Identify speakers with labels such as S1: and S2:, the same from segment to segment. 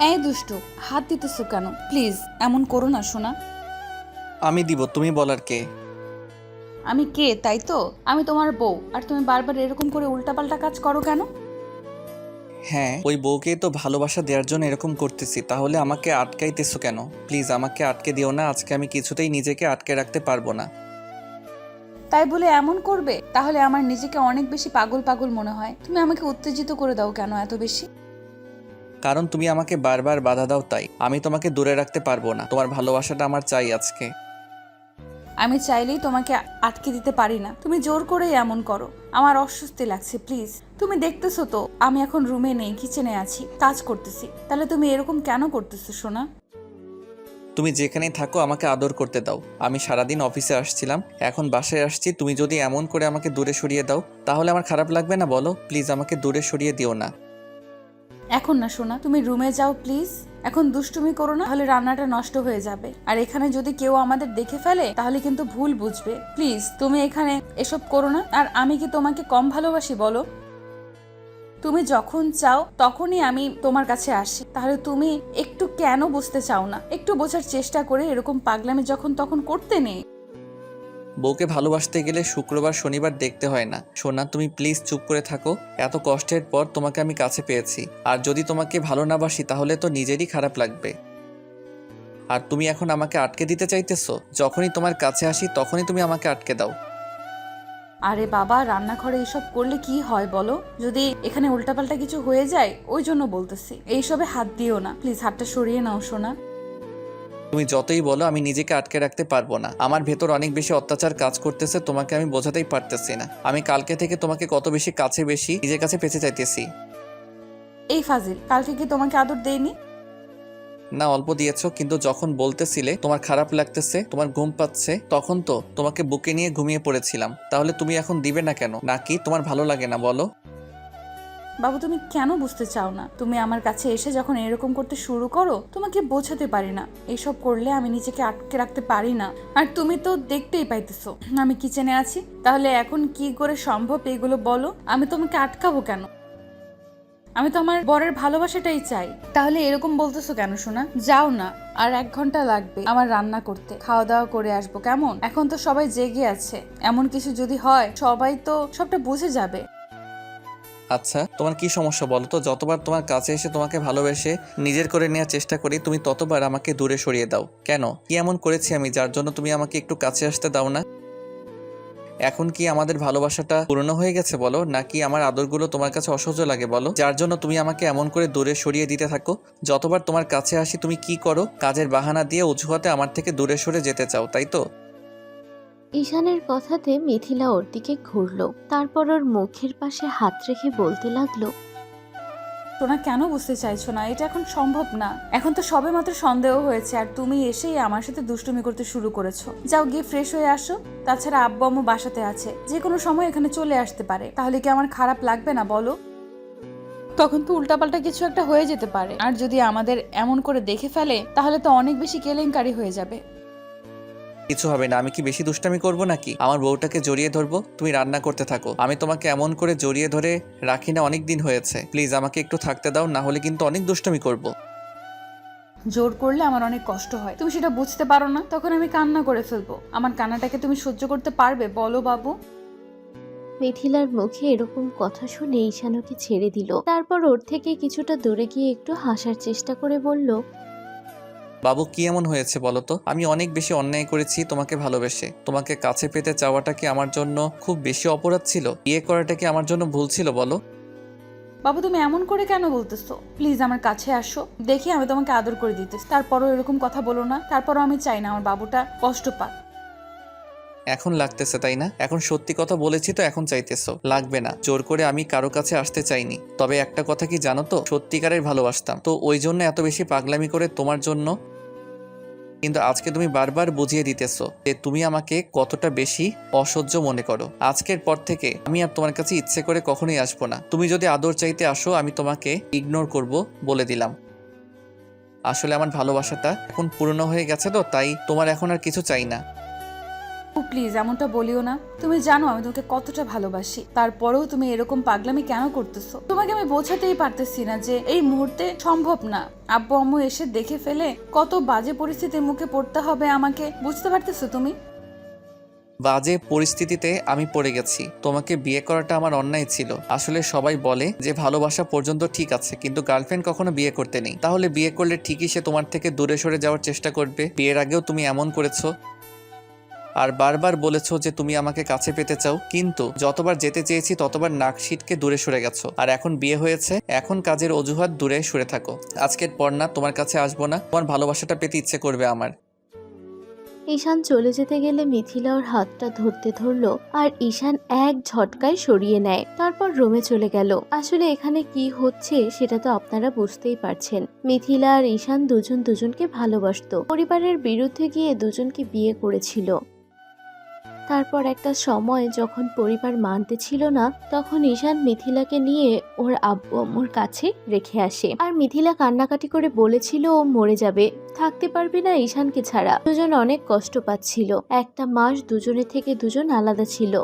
S1: এই দুষ্টু, হাত দিতেছো কেন? প্লিজ এমন করো না সোনা।
S2: আমি দিব, তুমি বলার কে?
S1: আমি কে তাই তো? আমি তোমার বউ, আর তুমি বারবার এরকম করে উল্টাপাল্টা কাজ করো কেন?
S2: হ্যাঁ, ওই বউকে তো ভালোবাসা দেওয়ার জন্য এরকম করতেছি, তাহলে আমাকে আটকাইতেছো কেন? প্লিজ আমাকে আটকে দিও না, আজকে আমি কিছুতেই নিজেকে আটকে রাখতে পারবো না।
S1: তাই বলে এমন করবে? তাহলে আমার নিজেকে অনেক বেশি পাগল পাগল মনে হয়। তুমি আমাকে উত্তেজিত করে দাও কেন এত বেশি?
S2: কারণ তুমি আমাকে বারবার বাধা দাও, তাই আমি তোমাকে দূরে রাখতে পারবো না। তোমার ভালোবাসাটা আমার চাই আজকে।
S1: আমি চাইলেই তোমাকে আটকে দিতে পারি না, তুমি জোর করেই এমন করো। আমার অস্বস্তি লাগছে। প্লিজ, তুমি দেখতেছো তো আমি এখন রুমে নেই, কিচেনে আছি, কাজ করতেছি। তাহলে তুমি এরকম কেন করতেছো সোনা?
S2: তুমি যেখানেই থাকো আমাকে আদর করতে দাও। আমি সারাদিন অফিসে আসছিলাম, এখন বাসায় আসছি, তুমি যদি এমন করে আমাকে দূরে সরিয়ে দাও তাহলে আমার খারাপ লাগবে না বলো? প্লিজ আমাকে দূরে সরিয়ে দিও না।
S1: এখন না সোনা, তুমি রুমে যাও প্লিজ। এখন দুষ্টুমি করো না, তাহলে রান্নাটা নষ্ট হয়ে যাবে। আর এখানে যদি কেউ আমাদের দেখে ফেলে তাহলে কিন্তু ভুল বুঝবে। প্লিজ তুমি এখানে এসব করো না। আর আমি কি তোমাকে কম ভালোবাসি বলো? তুমি যখন চাও তখনই আমি তোমার কাছে আসি, তাহলে তুমি একটু কেন বুঝতে চাও না? একটু বোঝার চেষ্টা করে এরকম পাগলামি যখন তখন করতে নেই।
S2: বউকে ভালোবাসতে গেলে শুক্রবার শনিবার দেখতে হয় না। সোনা, তুমি প্লিজ চুপ করে থাকো। এত কষ্টের পর তোমাকে আমি কাছে পেয়েছি, আর যদি তোমাকে ভালো না বাসি তাহলে তো নিজেরই খারাপ লাগবে। আর তুমি এখন আমাকে আটকে দিতে চাইতেছো? যখনই তোমার কাছে আসি তখনই তুমি আমাকে আটকে দাও।
S1: আরে বাবা, রান্নাঘরে এসব করলে কি হয় বলো? যদি এখানে উল্টাপাল্টা কিছু হয়ে যায়, ওই জন্য বলতেছি। এইসবে হাত দিও না প্লিজ, হাতটা সরিয়ে নাও সোনা।
S2: তুমি যতই বলো আমি নিজেকে আটকে রাখতে পারবো না। আমার ভেতর অনেক বেশি অত্যাচার কাজ করতেছে, তোমাকে আমি বোঝাতেই পারতেছি না। আমি কালকে থেকে তোমাকে কত বেশি কাছে বেশি নিজের কাছে পেতে চাইতেছি।
S1: এই ফাজিল, কালকে কি তোমাকে আদর দেয়নি?
S2: না, অল্প দিয়েছো, কিন্তু যখন বলতেছিলে তোমার খারাপ লাগতেছে, তোমার ঘুম পাচ্ছে, তখন তো তোমাকে বুকে নিয়ে ঘুমিয়ে পড়েছিলাম। তাহলে তুমি এখন দিবে না কেন? নাকি তোমার ভালো লাগে না বলো?
S1: বাবু, তুমি কেন বুঝতে চাও না? তুমি আমার কাছে এসে যখন এরকম করতে শুরু করো, তোমাকে বোঝাতে পারি না। এইসব করলে আমি নিজেকে আটকে রাখতে পারি না। আর তুমি তো দেখতেই পাইতেছো আমি কিচেনে আছি। তাহলে এখন কি করে সম্ভব এগুলো বলো? আমি তোমাকে আটকাবো কেন? আমি তো আমার বরের ভালোবাসাটাই চাই। তাহলে এরকম বলতেছো কেন সোনা? যাও না, আর 1 ঘন্টা লাগবে আমার রান্না করতে। খাওয়া দাওয়া করে আসবো কেমন? এখন তো সবাই জেগে আছে। এমন কিছু যদি হয় সবাই তো সবটা বুঝে যাবে।
S2: আচ্ছা, তোমার কি সমস্যা বলো তো? যতবার তোমার কাছে এসে তোমাকে ভালোবেসে নিজের করে নেওয়ার চেষ্টা করি, তুমি ততবার আমাকে দূরে সরিয়ে দাও কেন? কি এমন করেছি আমি যার জন্য তুমি আমাকে একটু কাছে আসতে দাও না? এখন কি আমাদের ভালোবাসাটা পুরনো হয়ে গেছে বলো, নাকি আমার আদরগুলো তোমার কাছে অসহ্য লাগে বলো, যার জন্য তুমি আমাকে এমন করে দূরে সরিয়ে দিতে থাকো? যতবার তোমার কাছে আসি তুমি কি করো? কাজের বাহানা দিয়ে অজুহাতে আমার থেকে দূরে সরে যেতে চাও, তাই তো?
S3: ঈশানের কথাতে মিথিলা ওর দিকে ঘুরলো, তারপর ওর মুখের পাশে হাত রেখে বলতে লাগলো,
S1: তোমরা কেন বুঝতে চাইছো না? এটা এখন সম্ভব না। এখন তো সবে মাত্র সন্দেহ হয়েছে, আর তুমি এসেই আমার সাথে দুষ্টুমি করতে শুরু করেছো। যাও গিয়ে ফ্রেশ হয়ে আসো। তাছাড়া আব্বু আম্মু বাসাতে আছে, যে কোনো সময় এখানে চলে আসতে পারে। তাহলে কি আমার খারাপ লাগবে না বলো? তখন তো উল্টাপাল্টা কিছু একটা হয়ে যেতে পারে, আর যদি আমাদের এমন করে দেখে ফেলে তাহলে তো অনেক বেশি কেলেঙ্কারি হয়ে যাবে।
S2: কিছু হবে না। আমি কি বেশি দুষ্টামি করব নাকি? আমার বউটাকে জড়িয়ে ধরবো, তুমি রান্না করতে থাকো। আমি তোমাকে এমন করে জড়িয়ে ধরে রাখি না, অনেক দিন হয়েছে। প্লিজ আমাকে একটু থাকতে দাও, না হলে কিন্তু অনেক দুষ্টামি করব।
S1: জোর করলে আমার অনেক কষ্ট হয়, তুমি সেটা বুঝতে পারো না। তখন আমি কান্না করে ফেলবো। আমার কান্নাটাকে তুমি সহ্য করতে পারবে বলো বাবু?
S3: মিথিলার মুখে এরকম কথা শুনে ঈশান ওকে ছেড়ে দিল। তারপর ওর থেকে কিছুটা দূরে গিয়ে একটু হাসার চেষ্টা করে বলল,
S2: বাবু, কি এমন হয়েছে বলো তো? আমি অনেক বেশি অন্যায় করেছি তোমাকে ভালোবেসে। তোমাকে কাছে পেতে চাওয়াটা কি আমার জন্য খুব বেশি অপরাধ ছিল? বিয়ে করাটা কি আমার জন্য ভুল ছিল বলো?
S1: বাবু, তুমি এমন করে কেন বলতেছো? প্লিজ আমার কাছে আসো, দেখি আমি তোমাকে আদর করে দিতেছি। তারপরও এরকম কথা বলো না। তারপরও আমি চাই না আমার বাবুটা কষ্ট পাক।
S2: এখন লাগতেছে তাই না? এখন সত্যি কথা বলেছি তো এখন চাইতেছো? লাগবে না, জোর করে আমি কারো কাছে আসতে চাইনি। তবে একটা কথা কি জানো তো, সত্যিকারের ভালোবাসতাম তো, ওই জন্য এত বেশি পাগলামি করে তোমার জন্য। কিন্তু আজকে তুমি বারবার বুঝিয়ে দিতেছো যে তুমি আমাকে কতটা বেশি অসহ্য মনে করো। আজকের পর থেকে আমি আর তোমার কাছে ইচ্ছে করে কখনোই আসবো না। তুমি যদি আদর চাইতে আসো আমি তোমাকে ইগনোর করব, বলে দিলাম। আসলে আমার ভালোবাসাটা এখন পুরনো হয়ে গেছে তো, তাই তোমার এখন আর কিছু চাই না।
S1: প্লিজ এমনটা বলিও না। তুমি জানো আমি তোমাকে কতটা ভালোবাসি, তারপরেও তুমি এরকম পাগলামি কেন করতেছো? তোমাকে আমি বোঝাতেই পারতেছি না যে এই মুহূর্তে সম্ভব না। আব্বু আম্মু এসে দেখে ফেলে কত বাজে পরিস্থিতির মুখে পড়তে হবে আমাকে, বুঝতে পারতেছো তুমি?
S2: বাজে পরিস্থিতিতে আমি পড়ে গেছি। তোমাকে বিয়ে করাটা আমার অন্যায় ছিল। আসলে সবাই বলে যে ভালোবাসা পর্যন্ত ঠিক আছে, কিন্তু গার্লফ্রেন্ড কখনো বিয়ে করতে নেই। তাহলে বিয়ে করলে ঠিকই সে তোমার থেকে দূরে সরে যাওয়ার চেষ্টা করবে। বিয়ের আগেও তুমি এমন করেছো আর বারবার বলেছো যে তুমি আমাকে কাছে পেতে চাও, কিন্তু যতবার যেতে চেয়েছি ততবার নাক সিটকে দূরে সরে গেছো। আর এখন বিয়ে হয়েছে, এখন কাজের অজুহাত দূরে সরে থাকো। আজকের পর না তোমার কাছে আসবো না। তোমার ভালোবাসাটা পেতে ইচ্ছে করবে আমার।
S3: ঈশান চলে যেতে গেলে মিথিলা ওর হাতটা ধরতে ধরলো আর ঈশান এক ঝটকায় সরিয়ে নেয়। তারপর রুমে চলে গেল। আসলে এখানে কি হচ্ছে সেটা তো আপনারা বুঝতেই পারছেন। মিথিলা আর ঈশান দুজন দুজনকে ভালোবাসতো, পরিবারের বিরুদ্ধে গিয়ে দুজনকে বিয়ে করেছিল। তারপর একটা সময় যখন পরিবার মানতে ছিল না, তখন ঈশান মিথিলাকে নিয়ে ওর আব্বু আম্মুর কাছে রেখে আসে। আর মিথিলা কান্নাকাটি করে বলেছিল ও মরে যাবে, থাকতে পারবে না ঈশানকে ছাড়া। দুজন অনেক কষ্ট পাচ্ছিল। একটা মাস দুজনের থেকে দুজন আলাদা ছিল।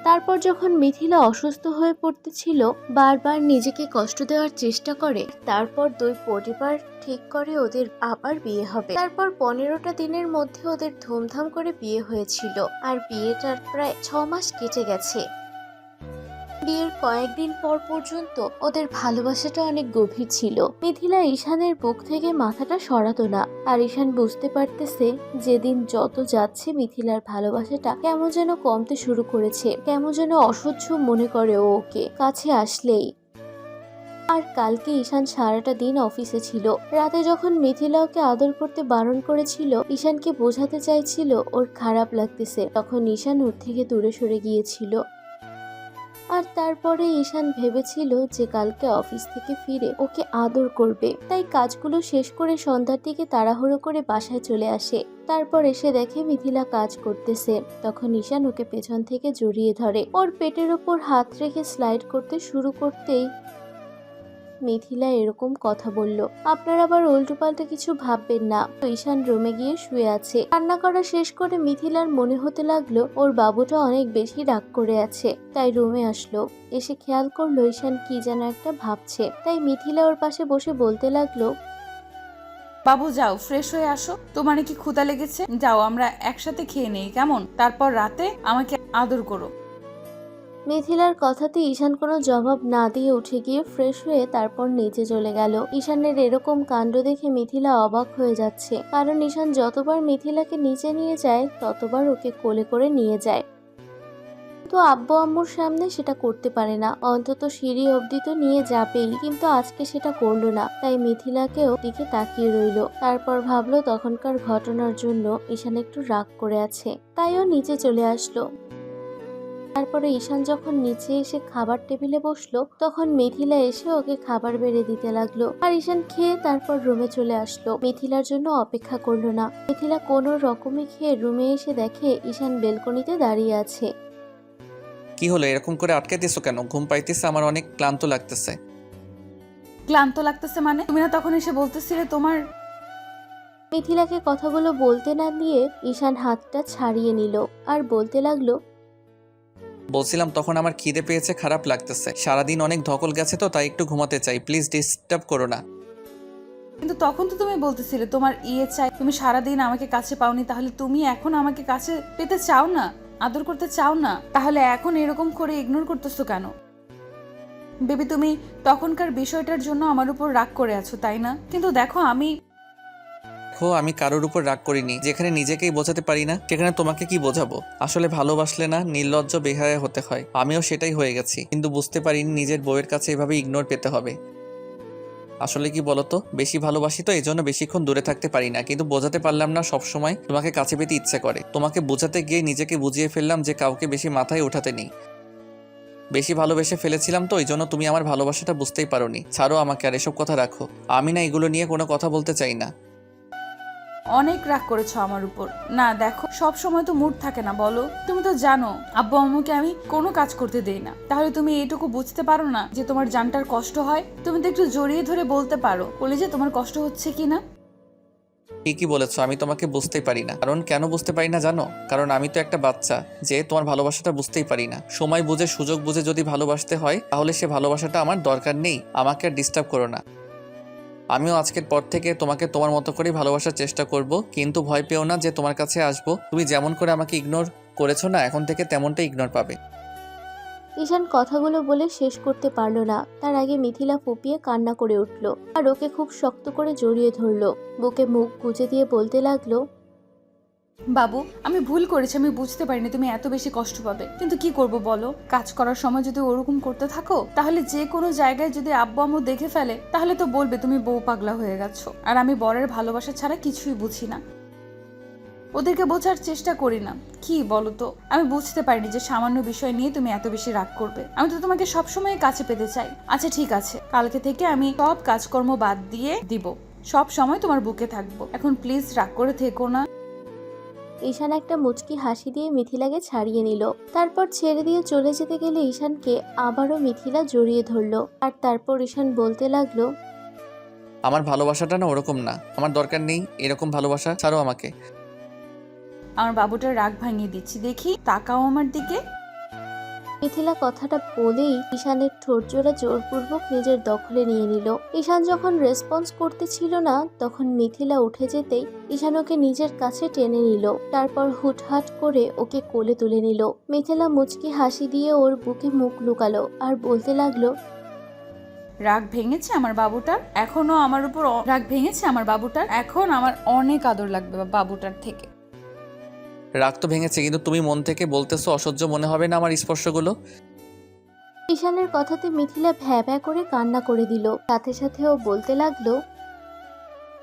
S3: তারপর যখন মিথিলা অসুস্থ হয়ে পড়তেছিল, বারবার নিজেকে কষ্ট দেওয়ার চেষ্টা করে। তারপর দুই পরিবার ঠিক করে ওদের আবার বিয়ে হবে। তারপর 15টা দিনের মধ্যে ওদের ধুমধাম করে বিয়ে হয়েছিল। আর বিয়েটার প্রায় 6 মাস কেটে গেছে। বিয়ের কয়েকদিন পর পর্যন্ত ওদের ভালোবাসাটা অনেক গভীর ছিল। মিথিলা ঈশানের বুক থেকে মাথাটা সরাতো না। আর ঈশান বুঝতে পারতেছে যেদিন যত যাচ্ছে মিথিলার ভালোবাসাটা কেমন যেন কমতে শুরু করেছে। কেমন যেন অসহ্য মনে করে ও ওকে কাছে আসলেই। আর কালকে ঈশান সারাটা দিন অফিসে ছিল। রাতে যখন মিথিলা ওকে আদর করতে বারণ করেছিল, ঈশানকে বোঝাতে চাইছিল ওর খারাপ লাগতেছে, তখন ঈশান ওর থেকে দূরে সরে গিয়েছিল। আর তারপরে ঈশান ভেবেছিল যে কালকে অফিস থেকে ফিরে ওকে আদর করবে, তাই কাজগুলো শেষ করে সন্ধ্যার দিকে তাড়াহুড়ো করে বাসায় চলে আসে। তারপর এসে দেখে মিথিলা কাজ করতেছে। তখন ঈশান ওকে পেছন থেকে জড়িয়ে ধরে, ওর পেটের ওপর হাত রেখে স্লাইড করতে শুরু করতেই মিথিলা এরকম কথা বলল। আপনারা আবার উল্টোপাল্টা কিছু ভাববেন না। ঈশান রুমে গিয়ে শুয়ে আছে। রান্না করা শেষ করে মিথিলার মনে হতে লাগলো ওর বাবুটা অনেক বেশি রাগ করে আছে। তাই রুমে আসলো। এসে খেয়াল করলো ঈশান কি যেন একটা ভাবছে। তাই মিথিলা ওর পাশে বসে বলতে লাগলো,
S1: বাবু যাও ফ্রেশ হয়ে আসো, তোমার কি ক্ষুধা লেগেছে? যাও আমরা একসাথে খেয়ে নেই কেমন? তারপর রাতে আমাকে আদর করো।
S3: মিথিলার কথাতে ঈশান কোনো জবাব না দিয়ে উঠে গিয়ে ফ্রেশ হয়ে তারপর নিচে চলে গেল। ঈশানের এরকম কাণ্ড দেখে মিথিলা অবাক হয়ে যাচ্ছে, কারণ ঈশান যতবার মিথিলাকে নিচে নিয়ে যায় ততবার ওকে কোলে করে নিয়ে যায়। তো আব্বু আম্মুর সামনে সেটা করতে পারে না, অন্তত সিঁড়ি অবধি তো নিয়ে যাবেই, কিন্তু আজকে সেটা করলো না। তাই মিথিলাকেও দিকে তাকিয়ে রইল। তারপর ভাবলো তখনকার ঘটনার জন্য ঈশান একটু রাগ করে আছে, তাই ও নিচে চলে আসলো। তারপরে ঈশান যখন নিচে এসে খাবার টেবিলে বসলো, তখন মিথিলা এসে ওকে খাবার বেড়ে দিতে লাগলো। আর ঈশান খেয়ে তারপর রুমে চলে আসলো। মিথিলার জন্য অপেক্ষা করলো না। মিথিলা কোনো রকমে খেয়ে রুমে এসে দেখে ঈশান বেলকনিতে দাঁড়িয়ে আছে।
S2: কি হলো, এরকম করে আটকে দিছো কেন? ঘুম পাইতেছে, আমার অনেক ক্লান্ত লাগতেছে।
S1: ক্লান্ত লাগতেছে মানে? তুমি না তখন এসে বলতেছিলে তোমার।
S3: মিথিলাকে কথাগুলো বলতে না দিয়ে ঈশান হাতটা ছাড়িয়ে নিল আর বলতে লাগলো,
S2: বলছিলাম তখন আমার খিদে পেয়েছে, খারাপ লাগতেছে। সারাদিন অনেক ধকল গেছে তো, তাই একটু ঘুমাতে চাই। প্লিজ ডিস্টার্ব করো না।
S1: কিন্তু তখন তো তুমি বলতেছিলে তোমার চাই, তুমি সারাদিন আমাকে কাছে পাওনি, তাহলে তুমি এখন আমাকে কাছে পেতে চাও না, আদর করতে চাও না, তাহলে এখন এরকম করে ইগনোর করতেছো কেন? বেবি তুমি তখনকার বিষয়টার জন্য আমার উপর রাগ করে আছো তাই না? কিন্তু দেখো
S2: আমি কারোর উপর রাগ করিনি। যেখানে নিজেকেই বোঝাতে পারি না সেখানে তোমাকে কি বোঝাবো? আসলে ভালোবাসলে না নির্লজ্জ বেহায়া হতে হয়। আমিও সেটাই হয়ে গেছি, কিন্তু বুঝতে পারিনি নিজের বউয়ের কাছে এভাবে ইগনোর পেতে হবে। আসলে কি বলতো, বেশি ভালোবাসি তো এই জন্য বেশিক্ষণ দূরে থাকতে পারি না, কিন্তু বোঝাতে পারলাম না সবসময় তোমাকে কাছে পেতে ইচ্ছে করে। তোমাকে বোঝাতে গিয়ে নিজেকে বুঝিয়ে ফেললাম যে কাউকে বেশি মাথায় ওঠাতে নেই। বেশি ভালোবেসে ফেলেছিলাম তো, এই জন্য তুমি আমার ভালোবাসাটা বুঝতেই পারোনি। ছাড়ো আমাকে, আর এসব কথা রাখো। আমি না এগুলো নিয়ে কোনো কথা বলতে চাই না।
S1: অনেক রাগ করেছো আমার উপর। না দেখো, সব সময় তো মুড থাকে না বলো। তুমি তো জানো আব্বু আম্মুকে আমি কোনো কাজ করতে দেই না, তাহলে তুমি এইটুকু বুঝতে পারো না যে তোমার জানটার কষ্ট হয়? তুমি তো একটু জড়িয়ে ধরে বলতে পারো কলেজে তোমার কষ্ট হচ্ছে কি না।
S2: ঠিকই বলেছো, আমি তোমাকে বুঝতেই পারি না। কারণ কেন বুঝতে পারি না জানো? কারণ আমি তো একটা বাচ্চা, যে তোমার ভালোবাসাটা বুঝতেই পারি না। সময় বুঝে সুযোগ বুঝে যদি ভালোবাসতে হয় তাহলে সে ভালোবাসাটা আমার দরকার নেই। আমাকে আর ডিস্টার্ব করো না। আমিও আজকের পর থেকে তোমাকে তোমার মতো করেই ভালোবাসার চেষ্টা করব, কিন্তু ভয় পেও না যে তোমার কাছে আসবো। তুমি যেমন করে আমাকে ইগনোর করেছো না, এখন থেকে তেমনটাই ইগনোর পাবে।
S3: ঈশান কথাগুলো বলে শেষ করতে পারলো না, তার আগে মিথিলা ফুপিয়ে কান্না করে উঠল আর ওকে খুব শক্ত করে জড়িয়ে ধরলো। বুকে মুখ গুজে দিয়ে বলতে লাগলো,
S1: বাবু, আমি ভুল করেছি, আমি বুঝতে পারিনি তুমি এত বেশি কষ্ট পাবে, কিন্তু কি করব বলো? কাজ করার সময় যদি ওরকম করতে থাকো তাহলে যে কোনো জায়গায় যদি আব্বু আম্মু দেখে ফেলে তাহলে তো বলবে তুমি বউ পাগলা হয়ে গেছো। আর আমি বরের ভালোবাসা ছাড়া কিছুই বুঝি না, ওদেরকে বোঝার চেষ্টা করি না। কি বলো তো, আমি বুঝতে পারিনি যে সামান্য বিষয় নিয়ে তুমি এত বেশি রাগ করবে। আমি তো তোমাকে সবসময় কাছে পেতে চাই। আচ্ছা ঠিক আছে, কালকে থেকে আমি সব কাজকর্ম বাদ দিয়ে দিব, সব সময় তোমার বুকে থাকবো। এখন প্লিজ রাগ করে থেকো না।
S3: ঈশান একটা মুচকি হাসি দিয়ে মিথিলাকে ছাড়িয়ে নিল। তারপর ছেড়ে দিয়ে চলে যেতে গেলে ঈশানকে আবারও মিথিলা জড়িয়ে ধরলো। আর তারপর ঈশান বলতে লাগলো,
S2: আমার ভালোবাসাটা না ওরকম না, আমার দরকার নেই এরকম ভালোবাসা, ছাড়ো আমাকে।
S1: আমার বাবুটার রাগ ভাঙিয়ে দিচ্ছি, দেখি তাকাও আমার দিকে।
S3: মিথিলা কথাটা বলেই ঈশানের ঠোঁটজোড়া জোরপূর্বক নিজের দখলে নিয়ে নিল। ঈশান যখন রেসপন্স করতেছিল না তখন মিথিলা উঠে যেতেই ঈশান ওকে নিজের কাছে টেনে নিল। তারপর হুটহাট করে ওকে কোলে তুলে নিল। মিথিলা মুচকি হাসি দিয়ে ওর বুকে মুখ লুকালো আর বলতে লাগলো,
S1: রাগ ভেঙেছে আমার বাবুটার, এখনো আমার উপর রাগ ভেঙেছে আমার বাবুটার, এখন আমার অনেক আদর লাগবে বাবুটার থেকে।
S2: রাগ তো ভেঙেছে, কিন্তু তুমি মন থেকে বলতেছো অসহ্য মনে হবে না আমার স্পর্শগুলো?
S3: ঈশানের কথাতে মিথিলা ভ্যা ভ্যা করে কান্না করে দিল। সাথে সাথে ও বলতে লাগলো,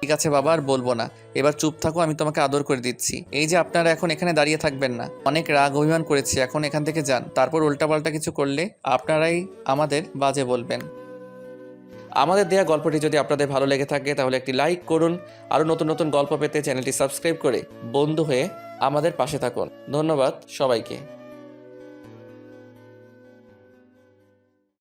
S2: ঠিক আছে বাবা, আর বলবো না, এবার চুপ থাকো, আমি তোমাকে আদর করে দিচ্ছি। এই যে আপনারা এখন এখানে দাঁড়িয়ে থাকবেন না, অনেক রাগ অভিমান করেছি, এখন এখান থেকে যান। তারপর উল্টাপাল্টা কিছু করলে আপনারাই আমাদের বাজে বলবেন। আমাদের দেয়া গল্পটি যদি আপনাদের ভালো লেগে থাকে তাহলে একটি লাইক করুন। আরও নতুন নতুন গল্প পেতে চ্যানেলটি সাবস্ক্রাইব করে বন্ধু হয়ে আমাদের পাশে থাকুন। ধন্যবাদ সবাইকে।